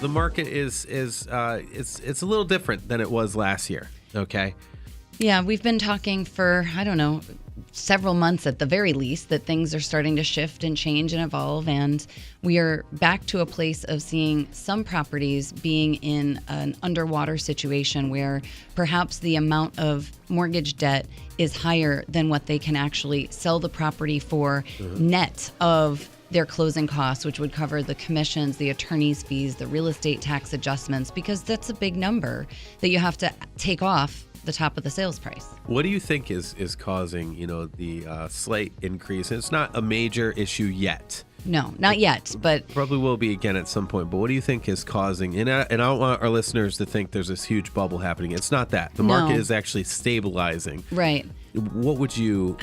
the market is it's a little different than it was last year. Okay. Yeah, we've been talking for, I don't know, several months at the very least, that things are starting to shift and change and evolve. And we are back to a place of seeing some properties being in an underwater situation where perhaps the amount of mortgage debt is higher than what they can actually sell the property for net of their closing costs, which would cover the commissions, the attorney's fees, the real estate tax adjustments, because that's a big number that you have to take off the top of the sales price. What do you think is causing, the slight increase? And it's not a major issue yet. No, not yet, but probably will be again at some point. But what do you think is causing? And I don't want our listeners to think there's this huge bubble happening. It's not that. The market is actually stabilizing. Right. What would you...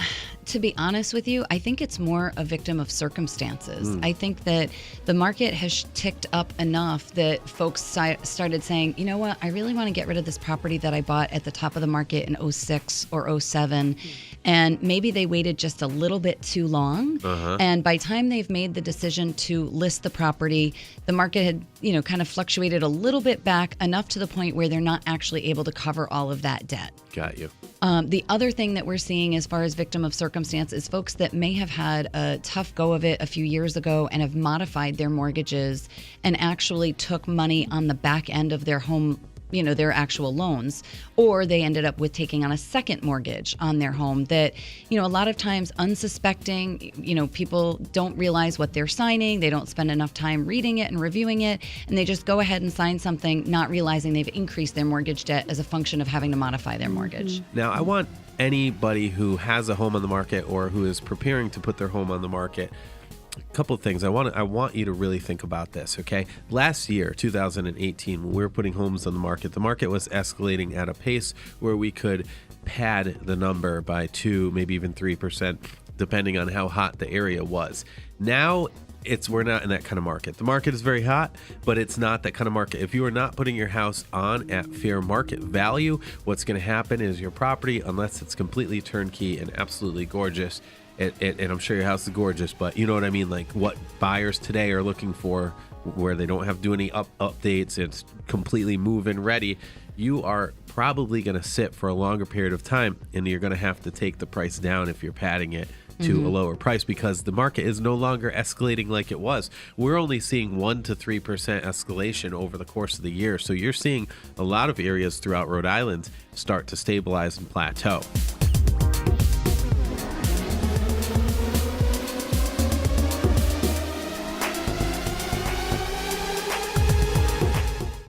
To be honest with you, I think it's more a victim of circumstances. I think that the market has ticked up enough that folks started saying, you know what, I really want to get rid of this property that I bought at the top of the market in 06 or 07. And maybe they waited just a little bit too long. And by the time they've made the decision to list the property, the market had, kind of fluctuated a little bit back enough to the point where they're not actually able to cover all of that debt. Got you. The other thing that we're seeing as far as victim of circumstance is folks that may have had a tough go of it a few years ago and have modified their mortgages and actually took money on the back end of their home, their actual loans, or they ended up with taking on a second mortgage on their home that, a lot of times unsuspecting, people don't realize what they're signing. They don't spend enough time reading it and reviewing it, and they just go ahead and sign something not realizing they've increased their mortgage debt as a function of having to modify their mortgage. Now, I want anybody who has a home on the market or who is preparing to put their home on the market, a couple of things. I want you to really think about this, okay? Last year, 2018, when we were putting homes on the market was escalating at a pace where we could pad the number by 2, maybe even 3%, depending on how hot the area was. Now, we're not in that kind of market. The market is very hot, but it's not that kind of market. If you are not putting your house on at fair market value, what's going to happen is your property, unless it's completely turnkey and absolutely gorgeous, and I'm sure your house is gorgeous, but you know what I mean, like what buyers today are looking for, where they don't have to do any updates, it's completely move-in ready, you are probably going to sit for a longer period of time, and you're going to have to take the price down if you're padding it to a lower price, because the market is no longer escalating like it was. We're only seeing 1 to 3% escalation over the course of the year. So you're seeing a lot of areas throughout Rhode Island start to stabilize and plateau.